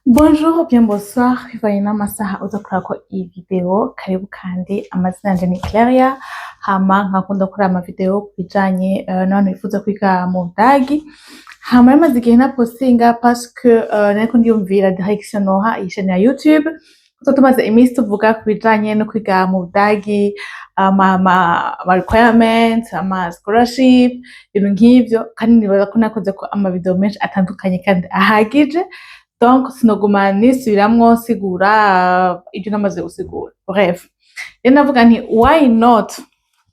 Bonjour, bien bonsoir, bivanye n'amasaha uza kurako iyi video, karibu kandi amazina yanje ni Claria, hama nkakunda gukora ama video kubijanye n'abantu bifuza kwiga mu Budagi, hama yamaze igihe ntapostinga parce que nariko ndiyumvira direction noha iyi chaîne ya YouTube, kuko tumaze iminsi tuvuga kubijanye no kwiga mu Budagi, ama requirements, ama scholarship, ibintu nk'ivyo, kandi nibaza ko nakozeko ama video menshi atandukanye kandi ahagije. Donc sinoguma nisubiramwo nsigura ivyo namaze gusigura. Bref, rero navuga nti why not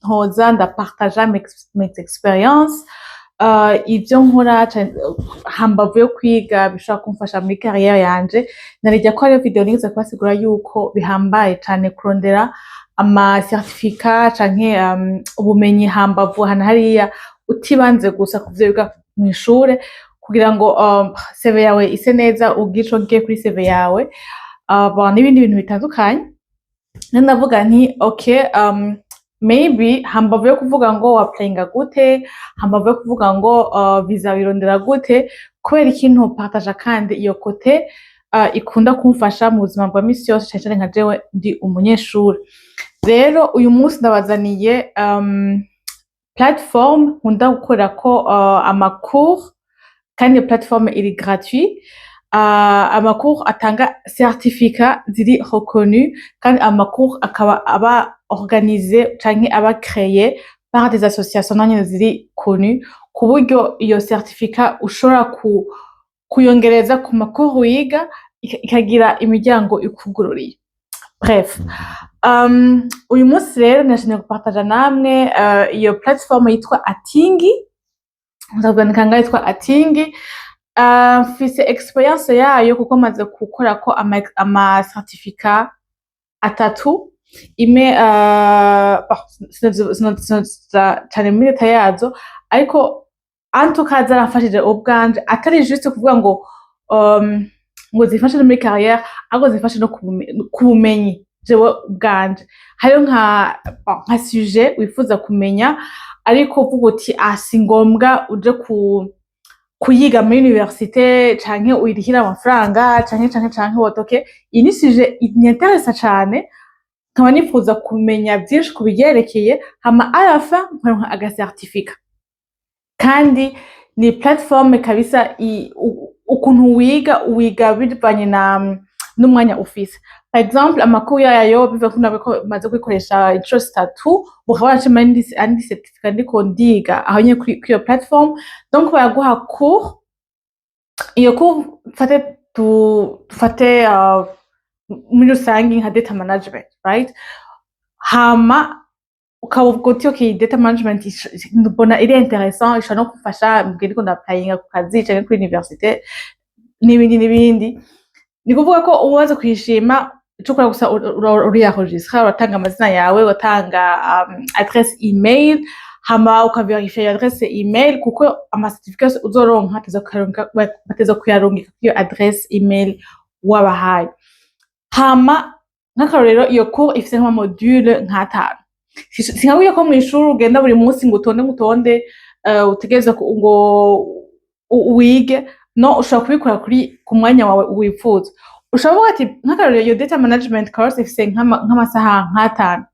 ntoza ndapartaja mes experiences, ivyo nkora hambavu yo kwiga bishobora kumfasha muri carrière yanje. Narirya ko hariyo video nigeze kubasigura yuko bihambaye cane kurondera ama certificat canke ubumenyi hambavu hana hariya utibanze gusa kuvyo wiga mw'ishure, kugira ngo CV yawe ise neza ubwico ugiye kuri CV yawe, n'ibindi bintu bitandukanye. Rero ndavuga nti okay, maybe hambavu yo kuvuga ngo waplayinga gute, hambavu yo kuvuga ngo visa wirondera gute, kubera ikintu ntopartaja kandi iyo kote ikunda kumfasha mu buzima bwa misi yose, cane cane nka jewe ndi umunyeshuri. Rero uyu munsi ndabazaniye platform nkunda gukorerako amacours, kandi iyo platform iri gratuit, amacours atanga certificat ziri reconnu, kandi amacours akaba aba organisé canke aba créé par des associations nanyene ziri connues, ku buryo iyo certificat ushobora kuyongereza ku macours wiga ikagira imiryango ikugururiye. Bref, uyu munsi rero nashimye gupartaja namwe iyo platform yitwa Atingi. Ndabwandika ngaho yitwa Atingi. Mfise experience yayo kuko maze gukorako ama certificat atatu. Imwe cane muri leta yazo, ariko antuka zaramfashije ubwanje, atari juste kuvuga ngo zifashe no muri carrière, ahubwo zifashe no ku bumenyi jewe ubwanje. Hariyo nka sujet wifuza kumenya, ariko uvuga uti si ngombwa uje kuyiga muri université canke uyirihira amafaranga canke wotoke. Iyi ni sujet inyenteresa cane, nkaba nifuza kumenya vyinshi kubivyerekeye, hama à la fin nkaronka aga certificat. Kandi ni platform kabisa ukuntu wiga bivanye n'umwanya ufise. Par exemple, amakuru yayo biva ko maze kwikoresha incuro zitatu, ukaba wacima andi certificat ndiko ndiga aho nyene kuri iyo platform. Donc baraguha cours, iyo cours dufate muri rusangi nka data management, right? Hama ukavuga uti okay, data management mbona iri intéressant, ishobora no kumfasha mbwira ndiko ndaplayinga ku kazi canke kuri université n'ibindi. Ni kuvuga ko uwaza kwishima ico ukora gusa urienregistra, uratanga amazina yawe, uratanga adresse email, hama ukaverifya iyo adresse email, kuko ama certificat uzoronka bateza kuyarungika kuri adresse email wabahaye. Hama nk'akarorero iyo cours ifise nka module nk'atanu. Sinkabuye ko mw'ishuri ugenda buri munsi ngo utonde utegerezwa ngo wige. No, ushobora kubikora ku mwanya wawe wifuza. Ushobora ati nk'akarorero iyo data management course ifise nk'amasaha nk'atanu.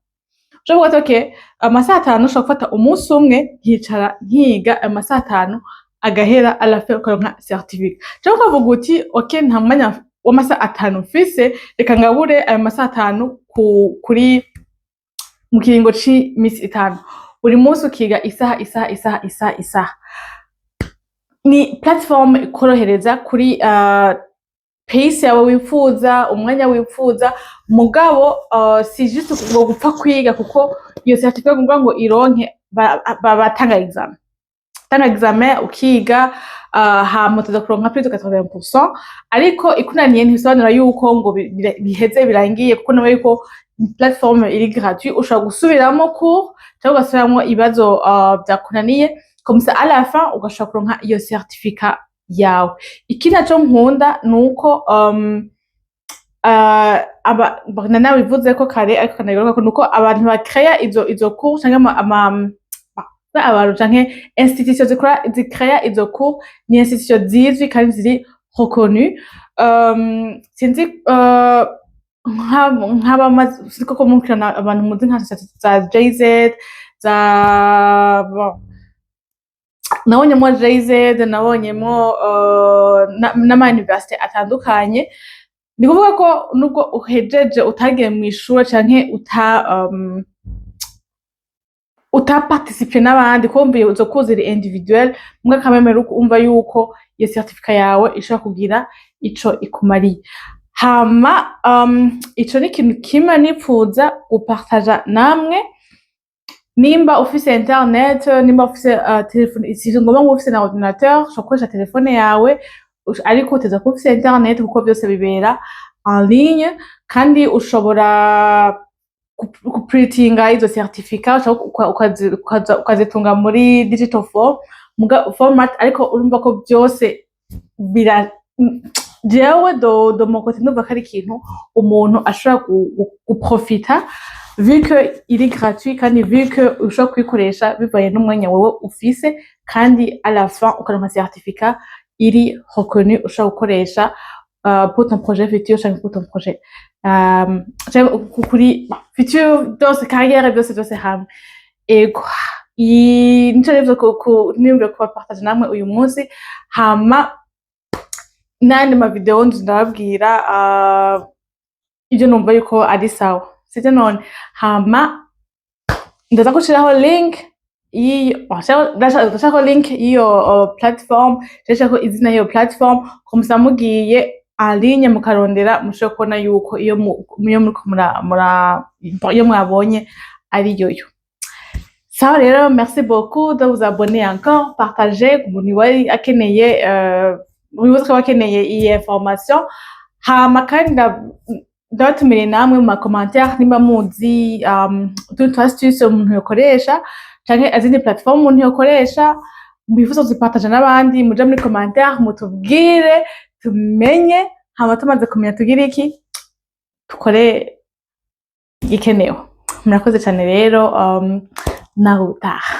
Ushobora kuvuga okay, amasaha atanu ushobora gufata umunsi umwe nkicara nkiga amasaha atanu agahera, à la fin ukaronka certificat. Ushobora kuvuga uti okay, nta mwanya w'amasaha atanu mfise, reka ngabure ayo masaha atanu mu kiringo c'imisi itanu. Buri munsi ukiga isaha. Ni platform ikorohereza kuri pace yawe wifuza, umwanya wifuza, mugabo si juste ngo gupfa kwiga, kuko iyo certificat ngombwa ngo ironke batanga examen. Tanga examen ukiga, hama tuza kuronka plus de 80%, ariko ikunaniye ntibisobanura yuko ngo biheze birangiye, kuko nawe yuko platform iri gratuit, ushobora gusubiramo cours cyangwa ugasubiramo ibibazo vyakunaniye, comme ça à la fin ugashobora kuronka iyo certificat yawe. Ikindi naco nkunda nuko nawe bivuze ko kare, ariko kanayigaruka ko nuko abantu bakrea izo cours canke abantu canke institution zikrea izo cours ni institution zizwi kandi ziri reconnu. Sinzi nk'abamaze koko mukirana abantu muzi nka za JZ za nabonyemo JZ nabonyemo n'ama university atandukanye. Ni kuvuga ko nubwo uhejeje utagiye mu ishuri canke utaparticipe n'abandi kumva uzo kuzira individuel mwe kamemera umva yuko iyo certificat yawe ishobora kugira ico ikumariye. Hama ico ni ikintu kimwe nipfuza gupartaja namwe. Nimba ufise internet, nimba ufise telefone, si ngombwa ngo ufise na ordinateur, ushobora gukoresha telefone yawe ariko uteza kuba ufise internet kuko byose bibera en ligne, kandi ushobora kuprintinga izo certificat ukazitunga muri digital format, ariko urumva ko byose jewe do mon côté ndumva ko ari ikintu umuntu ashobora guprofita vu que il est gratuit kandi vu que ushobora kwikoresha bivaye n'umwanya wowe ufise, kandi à la fin ukaronka certificat iri reconnu ushobora gukoresha pour ton projet futur cyangwa pour ton projet kuri futur byose carrière byose hamwe. Ego nico rero nimba kubapartage namwe uyu munsi, hama nandi ma video ndababwira ibyo numva yuko ari sawa, sije none. Hama ndaza gushiraho link ndashaka link iyo platform, ndashaka izina iyo platform komsa mugiye en ligne mukarondera mushobora kubona yuko iyo mwabonye ari yoyo. Sawa rero, merci beaucoup de vous abonner encore, partager umuntu wari akeneye wibuze ko bakeneye iyi information. Hama kandi ndabatumire namwe mu commentaire nimba muzi utuntu astuce umuntu yokoresha canke azindi platform umuntu yokoresha, mwifuza kuzipartager n'abandi, muje muri commentaire mutubwire tumenye, hama tumaze kumenya tugire iki tukore igikenewe. Murakoze cyane rero, naho utaha.